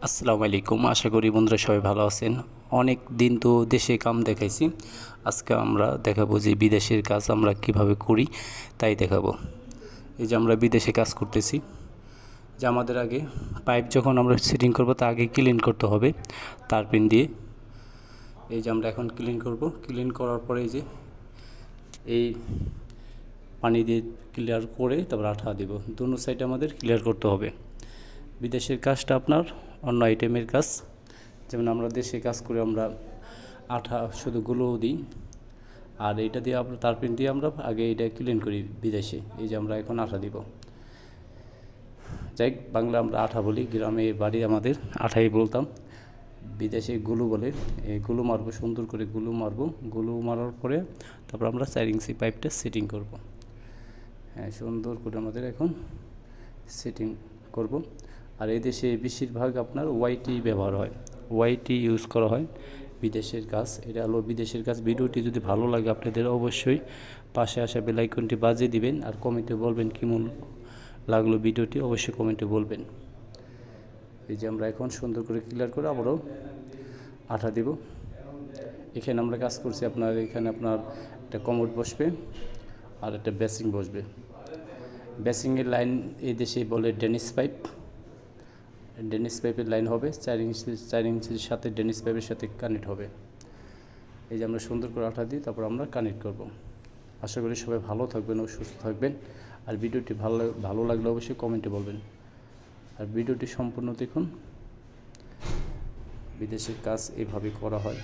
আসসালামু আলাইকুম। আশা করি বন্ধুরা সবাই ভালো আছেন। অনেক দিন তো দেশে কাম দেখাইছি, আজকে আমরা দেখাবো যে বিদেশের কাজ আমরা কিভাবে করি তাই দেখাবো। এই যে আমরা বিদেশে কাজ করতেছি, যে আমাদের আগে পাইপ যখন আমরা সেটিং করব তা আগে ক্লিন করতে হবে তারপিন দিয়ে। এই যে আমরা এখন ক্লিন করব, ক্লিন করার পরে এই যে এই পানি দিয়ে ক্লিয়ার করে তারপর আঠা দেব। দুনো সাইডে আমাদের ক্লিয়ার করতে হবে। বিদেশের কাজটা আপনার অন্য আইটেমের কাজ, যেমন আমরা দেশে কাজ করে আমরা আঠা শুধু গুলো দিই, আর এইটা দিয়ে আমরা তারপিন দিয়ে আমরা আগে এটা ক্লিন করি বিদেশে। এই যে আমরা এখন আঠা দিব, যাই বাংলা আমরা আঠা বলি, গ্রামে বাড়ি আমাদের আঠাই বলতাম, বিদেশে গুলু বলে। এই গুলু মারবো, সুন্দর করে গুলু মারবো। গুলু মারার পরে তারপর আমরা 4 ইঞ্চি পাইপটা সেটিং করব। হ্যাঁ, সুন্দর করে আমাদের এখন সেটিং করব। আর এই দেশে বেশিরভাগ আপনার ওয়াইটি ব্যবহার হয়, ওয়াইটি ইউজ করা হয় বিদেশের কাজ। এটা হলো বিদেশের কাজ। ভিডিওটি যদি ভালো লাগে আপনাদের অবশ্যই পাশে আসা বেল আইকনটি বাজিয়ে দিবেন, আর কমেন্টে বলবেন কেমন লাগলো ভিডিওটি, অবশ্যই কমেন্টে বলবেন। এই যে আমরা এখন সুন্দর করে ক্লিয়ার করে আবারও আঠা দেব। এখানে আমরা কাজ করছি আপনার, এখানে আপনার একটা কমোড বসবে আর একটা বেসিং বসবে। বেসিংয়ের লাইন এই দেশে বলে ডেনিস পাইপ। ডেনিস পাইপের লাইন হবে 4 ইঞ্চির সাথে ডেনিস পাইপের সাথে কানেক্ট হবে। এই যে আমরা সুন্দর করে আঠা দিই, তারপর আমরা কানেক্ট করব। আশা করি সবাই ভালো থাকবেন ও সুস্থ থাকবেন। আর ভিডিওটি ভালো লাগলে অবশ্যই কমেন্টে বলবেন। আর ভিডিওটি সম্পূর্ণ দেখুন। বিদেশের কাজ এভাবে করা হয়।